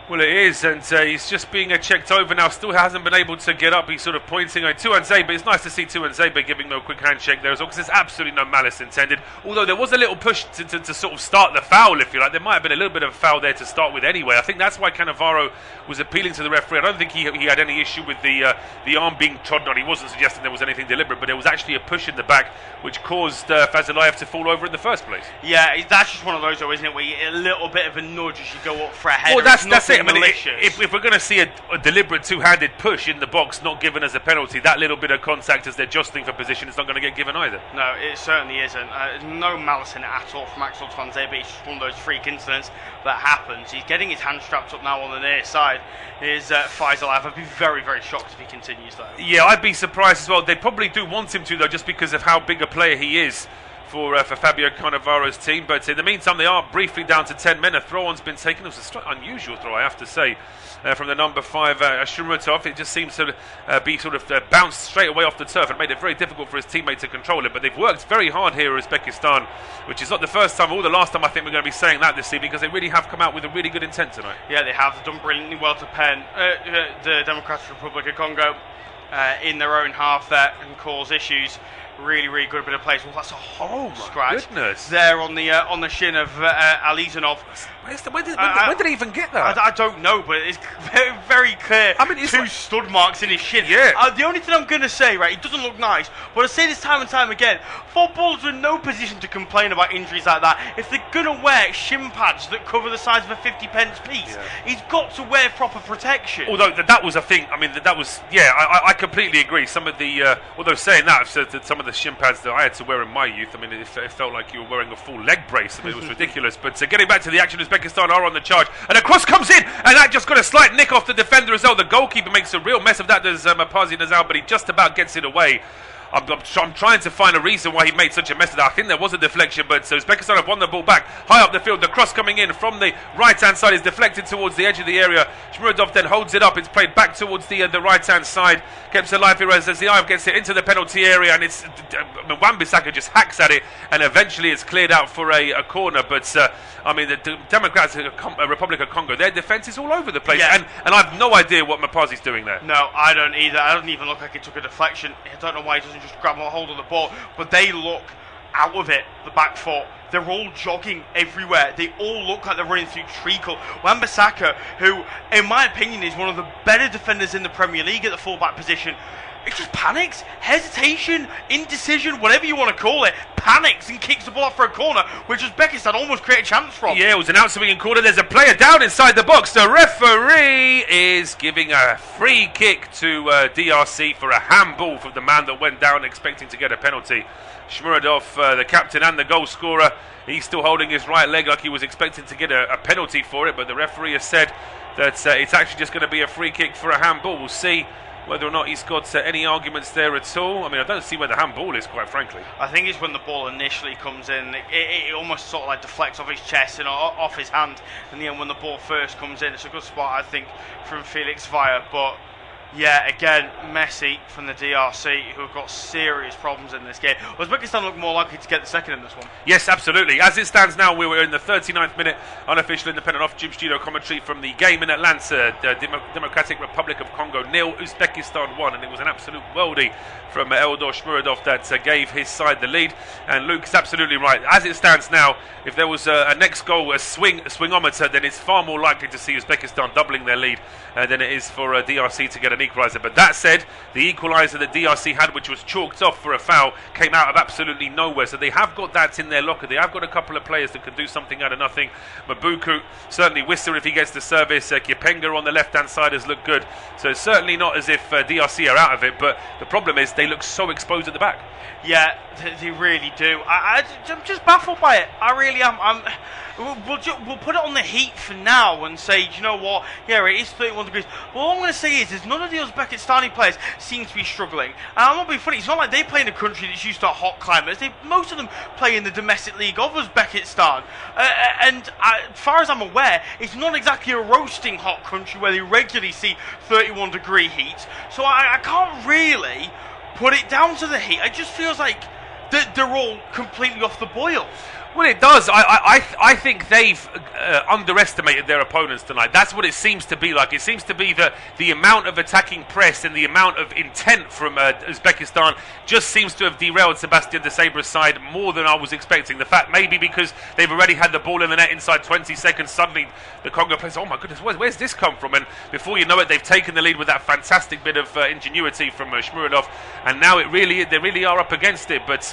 Well, it is, and he's just being checked over now. Still hasn't been able to get up. He's sort of pointing at Tuanzebe. It's nice to see Tuanzebe giving him a quick handshake there as well, because there's absolutely no malice intended. Although there was a little push to sort of start the foul, if you like. There might have been a little bit of a foul there to start with anyway. I think that's why Cannavaro was appealing to the referee. I don't think he had any issue with the arm being trodden on. He wasn't suggesting there was anything deliberate, but there was actually a push in the back which caused Fazulayev to fall over in the first place. Yeah, that's just one of those, though, isn't it, where you get a little bit of a nudge as you go up for a header. Well, that's it. I mean, malicious. If we're going to see a deliberate two-handed push in the box not given as a penalty, that little bit of contact as they're jostling for position is not going to get given either. No, it certainly isn't. No malice in it at all from Axel Tuanzebe. It's just one of those freak incidents that happens. He's getting his hand strapped up now on the near side. Is Fazulayev. I'd be very, very shocked if he continues though. Yeah, I'd be surprised as well. They probably do want him to though, just because of how big a player he is for Fabio Cannavaro's team. But in the meantime, they are briefly down to 10 men. A throw-on's been taken. It was an unusual throw, I have to say, from the number 5, Ashurst. It just seems to be sort of bounced straight away off the turf and made it very difficult for his teammate to control it. But they've worked very hard here at Uzbekistan, which is not the first time or the last time I think we're going to be saying that this evening, because they really have come out with a really good intent tonight. Yeah, they have. They've done brilliantly well to pen the Democratic Republic of Congo in their own half there and cause issues. Really, really good bit of plays. Well, that's a horrible scratch there on the shin of Alizanov. When did he even get that? I don't know, but it's very, very clear. I mean, it's two stud marks in his shin. Yeah. The only thing I'm going to say, right, it doesn't look nice, but I say this time and time again, footballers are in no position to complain about injuries like that. If they're going to wear shin pads that cover the size of a 50p piece, he's got to wear proper protection. Although that was a thing, I mean, that was, I completely agree. Some of the, although saying that, I've said that some of the shin pads that I had to wear in my youth, I mean, it felt like you were wearing a full leg brace. I mean, it was ridiculous. But getting back to the action, Uzbekistan are on the charge, and a cross comes in, and that just got a slight nick off the defender as well. The goalkeeper makes a real mess of that. There's Mapazi Nazal, but he just about gets it away. I'm trying to find a reason why he made such a mess of that. I think there was a deflection, but Uzbekistan have won the ball back high up the field. The cross coming in from the right-hand side is deflected towards the edge of the area. Shmurodov then holds it up. It's played back towards the right-hand side. Keeps alive here as Ziaev gets it into the penalty area, and it's Wan-Bissaka just hacks at it, and eventually it's cleared out for a corner. But I mean, the Democratic Republic of Congo, their defence is all over the place, and I've no idea what Mapazi's doing there. No, I don't either. I don't even look like it took a deflection. I don't know why he doesn't just grab a hold of the ball, but they look out of it, the back four. They're all jogging everywhere. They all look like they're running through treacle. Wan-Bissaka, who, in my opinion, is one of the better defenders in the Premier League at the fullback position, it just panics, hesitation, indecision, whatever you want to call it, panics and kicks the ball off for a corner, which Uzbekistan almost create a chance from. Yeah, it was an out-swinging corner. There's a player down inside the box. The referee is giving a free kick to DRC for a handball from the man that went down expecting to get a penalty. Shmurodov, the captain and the goal scorer, he's still holding his right leg like he was expecting to get a penalty for it, but the referee has said that it's actually just going to be a free kick for a handball. We'll see whether or not he's got any arguments there at all. I mean, I don't see where the handball is, quite frankly. I think it's when the ball initially comes in, it almost sort of like deflects off his chest and off his hand, and then when the ball first comes in, it's a good spot, I think, from Felix Via. But yeah, again, Messi from the DRC, who have got serious problems in this game. Uzbekistan look more likely to get the second in this one. Yes, absolutely. As it stands now, we were in the 39th minute, unofficial independent off-tube studio commentary from the game in Atlanta. The Democratic Republic of Congo 0, Uzbekistan 1, and it was an absolute worldie from Eldor Shmurodov that gave his side the lead. And Luke is absolutely right. As it stands now, if there was a next goal, a swingometer, then it's far more likely to see Uzbekistan doubling their lead than it is for DRC to get an an equaliser. But that said, the equaliser that DRC had, which was chalked off for a foul, came out of absolutely nowhere. So they have got that in their locker. They have got a couple of players that can do something out of nothing. Mabuku, certainly Wissa if he gets the service. Kipenga on the left-hand side has looked good. So it's certainly not as if DRC are out of it, but the problem is they look so exposed at the back. Yeah, they really do. I'm just baffled by it. I really am. We'll put it on the heat for now and say, do you know what? Yeah, it is 31 degrees. Well, all I'm going to say is none of the Uzbekistani players seem to be struggling. And I'm not being funny. It's not like they play in a country that's used to hot climates. Most of them play in the domestic league of Uzbekistan. And as far as I'm aware, it's not exactly a roasting hot country where they regularly see 31 degree heat. So I can't really put it down to the heat. It just feels like they're all completely off the boil. Well, it does. I think they've underestimated their opponents tonight. That's what it seems to be like. It seems to be the amount of attacking press and the amount of intent from Uzbekistan just seems to have derailed Sebastian de Sabre's side more than I was expecting. The fact maybe because they've already had the ball in the net inside 20 seconds, suddenly the Congo players, oh my goodness, where's this come from? And before you know it, they've taken the lead with that fantastic bit of ingenuity from Shmurodov, and now they really are up against it. But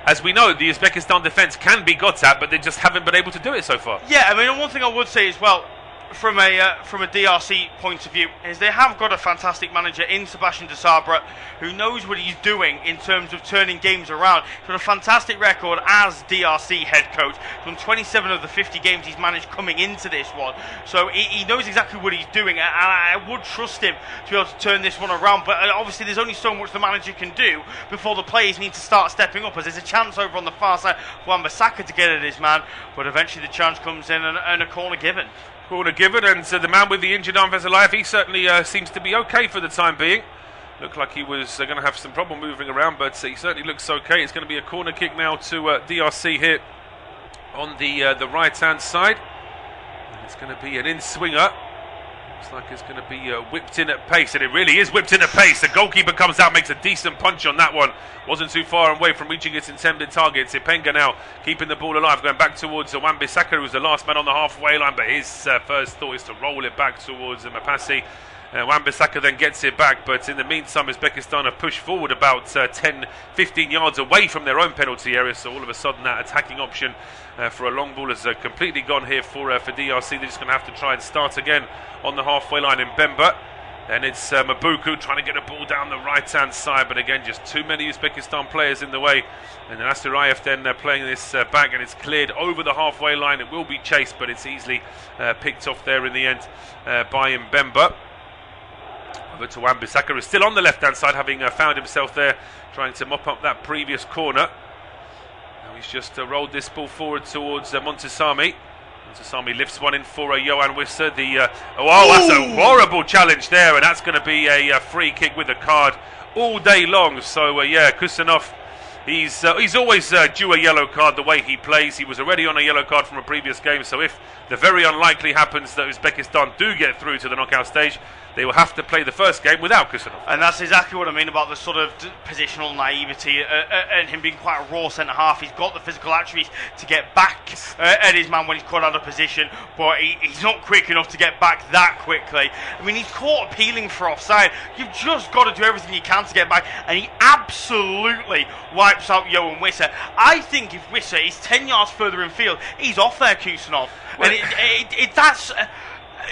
as we know, the Uzbekistan defence can be got at, but they just haven't been able to do it so far. Yeah, I mean, one thing I would say as well, from a DRC point of view, is they have got a fantastic manager in Sebastian de Sabre who knows what he's doing in terms of turning games around. He's got a fantastic record as DRC head coach. From 27 of the 50 games he's managed coming into this one, so he knows exactly what he's doing, and I would trust him to be able to turn this one around. But obviously there's only so much the manager can do before the players need to start stepping up, as there's a chance over on the far side for Wan-Bissaka to get at his man, but eventually the chance comes in and a corner given. Corner given, and the man with the injured arm, Vezalayev, he certainly seems to be okay for the time being. Looked like he was going to have some problem moving around, but he certainly looks okay. It's going to be a corner kick now to DRC here on the right-hand side. And it's going to be an in-swinger. Looks like it's going to be whipped in at pace, and it really is whipped in at pace. The goalkeeper comes out, makes a decent punch on that one. Wasn't too far away from reaching its intended target. Ipenga now keeping the ball alive, going back towards Wan-Bissaka, who was the last man on the halfway line, but his first thought is to roll it back towards Mapasi. Wan-Bissaka then gets it back, but in the meantime Uzbekistan have pushed forward about 10-15 yards away from their own penalty area, so all of a sudden that attacking option for a long ball has completely gone here for DRC. They're just going to have to try and start again on the halfway line in Bemba. Then it's Mabuku trying to get a ball down the right-hand side, but again, just too many Uzbekistan players in the way. And then Ashurst then playing this back, and it's cleared over the halfway line. It will be chased, but it's easily picked off there in the end by Mbemba. Over to Wan-Bissaka, who's still on the left-hand side, having found himself there, trying to mop up that previous corner. Now he's just rolled this ball forward towards Montesami. Montesami lifts one in for Johan Wissa. That's a horrible challenge there, and that's going to be a free kick with a card all day long. So Kusanov, he's always due a yellow card the way he plays. He was already on a yellow card from a previous game, so if the very unlikely happens that Uzbekistan do get through to the knockout stage, they will have to play the first game without Kusanov. And that's exactly what I mean about the sort of positional naivety and him being quite a raw centre-half. He's got the physical attributes to get back at his man when he's caught out of position, but he's not quick enough to get back that quickly. I mean, he's caught appealing for offside. You've just got to do everything you can to get back, and he absolutely wipes out Johan Wissa. I think if Wissa is 10 yards further in field, he's off there, Kusanov. Well, and that's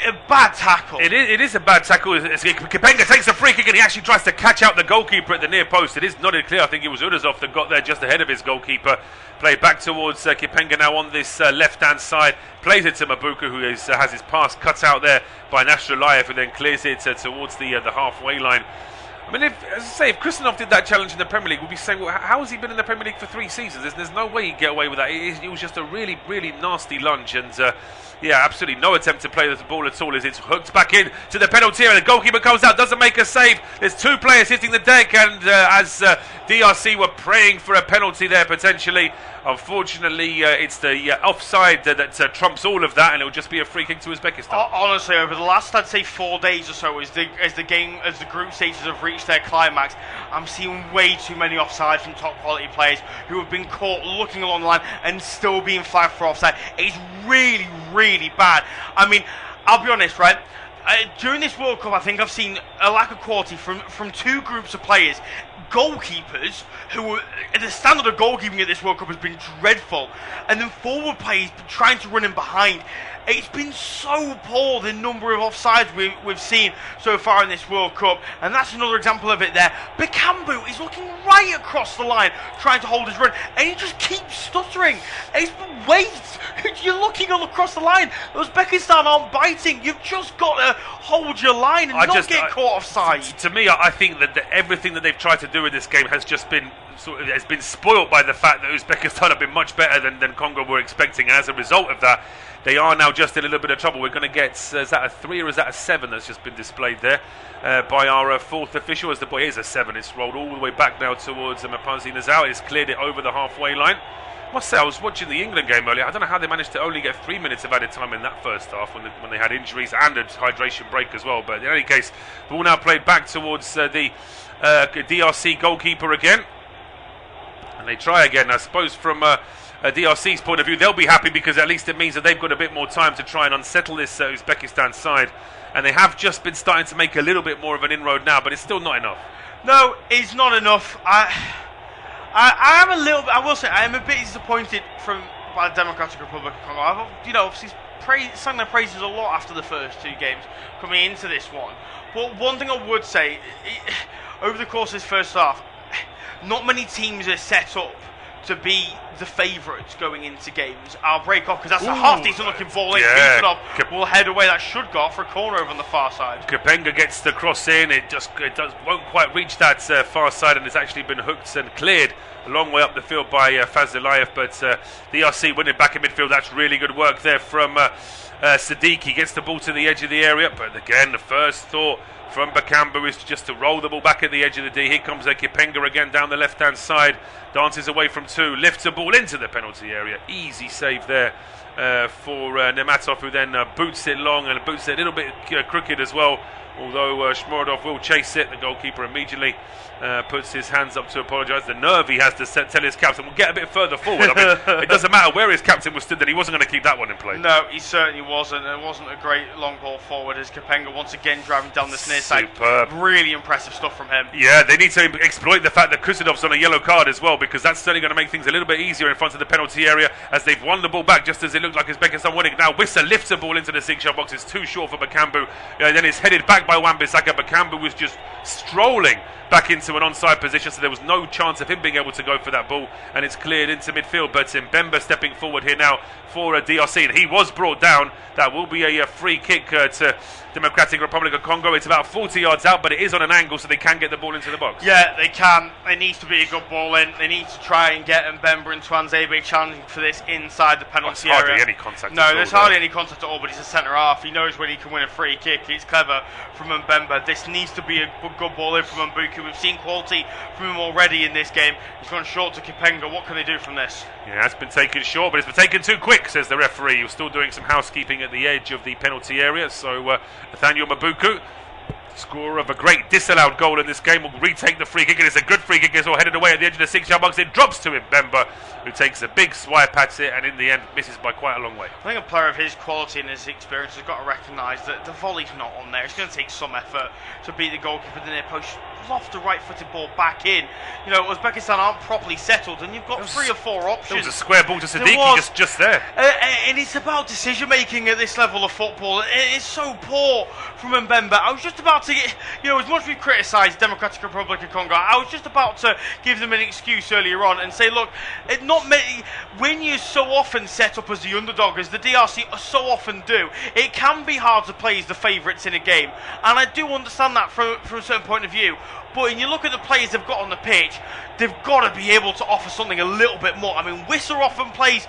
a bad tackle. It is a bad tackle. Kipenga takes a free kick, and he actually tries to catch out the goalkeeper at the near post. It is nodded clear. I think it was Udazov that got there just ahead of his goalkeeper. Played back towards Kipenga now on this left-hand side. Plays it to Mabuka, who has his pass cut out there by Nasrulayev, who then clears it towards the halfway line. I mean, if Kusanov did that challenge in the Premier League, we'd be saying, well, how has he been in the Premier League for 3 seasons? There's no way he'd get away with that. It was just a really, really nasty lunge, and absolutely no attempt to play the ball at all as it's hooked back in to the penalty area. The goalkeeper comes out, doesn't make a save. There's 2 players hitting the deck, and as DRC were praying for a penalty there potentially, unfortunately it's the offside that trumps all of that, and it'll just be a free kick to Uzbekistan. Honestly, over the last, I'd say, 4 days or so, as the group stages have reached their climax, I'm seeing way too many offsides from top quality players who have been caught looking along the line and still being flagged for offside. It's really, really bad. I mean, I'll be honest, right? during this World Cup, I think I've seen a lack of quality from two groups of players. Goalkeepers, the standard of goalkeeping at this World Cup has been dreadful, and then forward players trying to run in behind. It's been so poor, the number of offsides we've seen so far in this World Cup, and that's another example of it there. Bakambu is looking right across the line, trying to hold his run, and he just keeps stuttering. Wait, you're looking all across the line. Uzbekistan aren't biting. You've just got to hold your line and not get caught offside. To me, I think that everything that they've tried to do in this game has just been has been spoiled by the fact that Uzbekistan have been much better than Congo were expecting, and as a result of that, they are now just in a little bit of trouble. We're going to get, is that a 3 or is that a 7 that's just been displayed there by our fourth official? As the boy is a 7, it's rolled all the way back now towards Mapanzi Nazao. It's cleared it over the halfway line. I must say, I was watching the England game earlier. I don't know how they managed to only get 3 minutes of added time in that first half when they had injuries and a hydration break as well. But in any case, the ball now played back towards the DRC goalkeeper again. And they try again. I suppose from DRC's point of view, they'll be happy because at least it means that they've got a bit more time to try and unsettle this Uzbekistan side. And they have just been starting to make a little bit more of an inroad now, but it's still not enough. No, it's not enough. I am a little bit, I will say, I am a bit disappointed by the Democratic Republic of Congo. I've, obviously sung their praises a lot after the first 2 games coming into this one. But one thing I would say, over the course of this first half, not many teams are set up to be the favourites going into games. I'll break off because that's a half-decent looking ball in. Will head away. That should go for a corner over on the far side. Kapenga gets the cross in. It won't quite reach that far side, and it's actually been hooked and cleared a long way up the field by Fazlilayev. But DRC winning back in midfield. That's really good work there from Sadiq. He gets the ball to the edge of the area, but again, the first thought from Bakambu is just to roll the ball back at the edge of the D. Here comes Kipenga again down the left-hand side. Dances away from 2. Lifts the ball into the penalty area. Easy save there for Nematov, who then boots it long and boots it a little bit crooked as well. Although Shmorodov will chase it, the goalkeeper immediately puts his hands up to apologise. The nerve he has to tell his captain, we'll get a bit further forward. I mean, it doesn't matter where his captain was stood, that he wasn't going to keep that one in play. No, he certainly wasn't. It wasn't a great long ball forward as Kapenga once again driving down this near side. Really impressive stuff from him. Yeah, they need to exploit the fact that Kusadov's on a yellow card as well, because that's certainly going to make things a little bit easier in front of the penalty area as they've won the ball back just as it looked like Uzbekistan winning. Now Wissa lifts the ball into the 6-yard box. It's too short for Bakambu. Then it's headed back by Wan-Bissaka. Bakambu was just strolling back into an onside position, so there was no chance of him being able to go for that ball, and it's cleared into midfield. But Mbemba stepping forward here now for DRC, and he was brought down. That will be a free kick to Democratic Republic of Congo. It's about 40 yards out, but it is on an angle, so they can get the ball into the box. Yeah, they can. It needs to be a good ball in. They need to try and get Mbemba and Twanzebe challenging for this inside the penalty area. Hardly any contact. No, there's hardly any contact at all, but he's a centre half. He knows when he can win a free kick. It's clever from Mbemba. This needs to be a good ball in from Mbuku. We've seen quality from him already in this game. He's gone short to Kipenga. What can they do from this? Yeah, it's been taken short, but it's been taken too quick, says the referee. He was still doing some housekeeping at the edge of the penalty area. So Nathaniel Mabuku, scorer of a great disallowed goal in this game, will retake the free kick, and it's a good free kick as well, headed away at the edge of the 6-yard box. It drops to Mbemba, who takes a big swipe at it and in the end misses by quite a long way. I think a player of his quality and his experience has got to recognise that the volley's not on there. It's going to take some effort to beat the goalkeeper. The near post, loft the right-footed ball back in. Uzbekistan aren't properly settled, and you've got 3 or 4 options. There was a square ball to Siddiqui just there. And it's about decision-making at this level of football. It's so poor from Mbemba. I was just about to get, as much as we've criticised Democratic Republic of Congo, I was just about to give them an excuse earlier on and say, look, when you're so often set up as the underdog, as the DRC so often do, it can be hard to play as the favourites in a game. And I do understand that from a certain point of view. But when you look at the players they've got on the pitch, they've got to be able to offer something a little bit more. I mean, Wissa often plays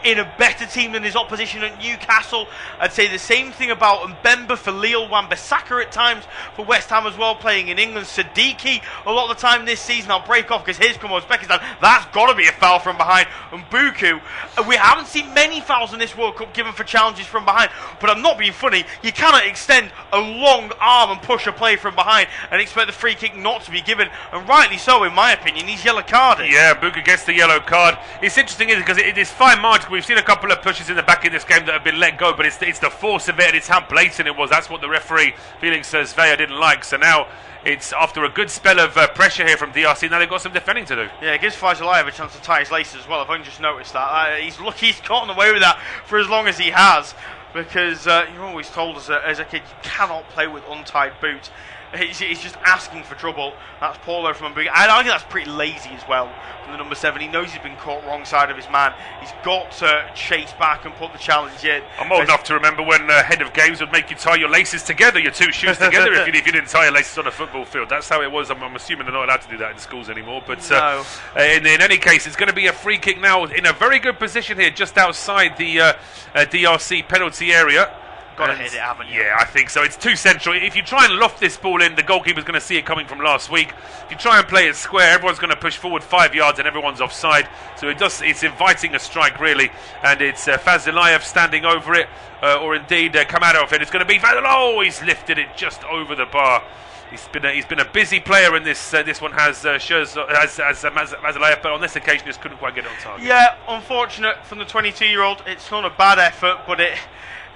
in a better team than his opposition at Newcastle. I'd say the same thing about Mbemba for Lille, Wan-Bissaka at times for West Ham as well, playing in England. Siddiqui a lot of the time this season. I'll break off because here's come Uzbekistan. That's got to be a foul from behind. And Buku, we haven't seen many fouls in this World Cup given for challenges from behind. But I'm not being funny. You cannot extend a long arm and push a play from behind and expect the free kick not to be given, and rightly so in my opinion. He's yellow carded. Yeah, Buka gets the yellow card. It's interesting because it is fine margin. We've seen a couple of pushes in the back in this game that have been let go, but it's the force of it and it's how blatant it was. That's what the referee, Felix Zvea, didn't like. So now it's after a good spell of pressure here from DRC. Now they've got some defending to do. Yeah, it gives Faisalayev a chance to tie his laces as well. I've only just noticed that. He's lucky he's gotten away with that for as long as he has, because you're always told as a kid you cannot play with untied boots. He's just asking for trouble. That's Paulo from Mbuga. I think that's pretty lazy as well from the number 7. He knows he's been caught wrong side of his man. He's got to chase back and put the challenge in. I'm old enough to remember when head of games would make you tie your laces together, your two shoes together, if you didn't tie your laces on a football field. That's how it was. I'm assuming they're not allowed to do that in schools anymore. But no. In any case, it's going to be a free kick now in a very good position here, just outside the DRC penalty area. Got to hit it, haven't you? Yeah, I think so. It's too central. If you try and loft this ball in, the goalkeeper's going to see it coming from last week. If you try and play it square, everyone's going to push forward 5 yards and everyone's offside. So it's inviting a strike, really. And it's Fazilayev standing over it, or indeed Kamarov. And it's going to be Fazilayev. Oh, he's lifted it just over the bar. He's been a busy player in this. This one has Fazilayev, but on this occasion, just couldn't quite get it on target. Yeah, unfortunate from the 22-year-old. It's not a bad effort, but it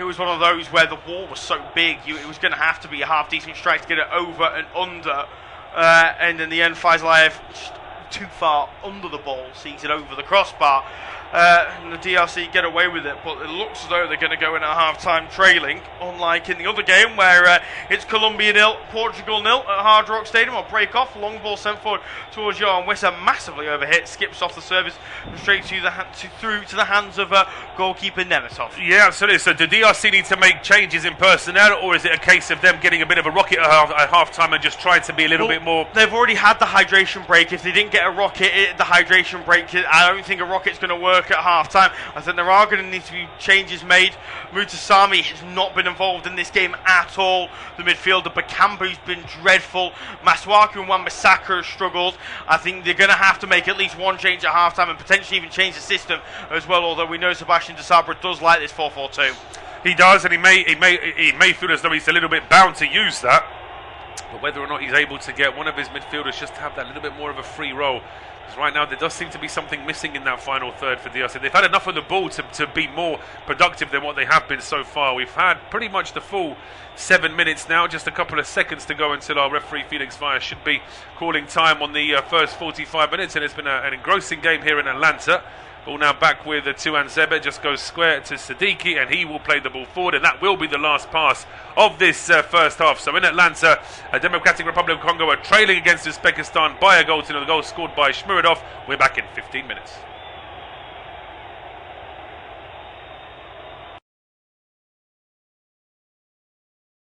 was one of those where the wall was so big, it was going to have to be a half-decent strike to get it over and under. And in the end, Fazilayev just too far under the ball, sees it over the crossbar. And the DRC get away with it, but it looks as though they're going to go in at half-time trailing, unlike in the other game where it's Colombia 0, Portugal 0 at Hard Rock Stadium. A break off, long ball sent forward towards Johan Wissa, massively overhit, skips off the service and straight through to the hands of goalkeeper Nemetov. Yeah, absolutely. So do DRC need to make changes in personnel, or is it a case of them getting a bit of a rocket at half-time and just trying to be a little bit more... They've already had the hydration break. If they didn't get a rocket, the hydration break, I don't think a rocket's going to work at half-time. I think there are going to need to be changes made. Mutasami has not been involved in this game at all. The midfielder Bakambu's been dreadful. Masuaku and Wan-Bissaka have struggled. I think they're going to have to make at least one change at half-time and potentially even change the system as well, although we know Sebastian de Sabra does like this 4-4-2. He does, and he may feel as though he's a little bit bound to use that. But whether or not he's able to get one of his midfielders just to have that little bit more of a free role, because right now there does seem to be something missing in that final third for DRC. They've had enough of the ball to be more productive than what they have been so far. We've had pretty much the full 7 minutes now, just a couple of seconds to go until our referee Felix Zvea should be calling time on the first 45 minutes, and it's been an engrossing game here in Atlanta. Ball now back with Tuan Zebe, just goes square to Siddiqui, and he will play the ball forward, and that will be the last pass of this first half. So in Atlanta, Democratic Republic of Congo are trailing against Uzbekistan by a goal to the goal scored by Shmuradov. We're back in 15 minutes.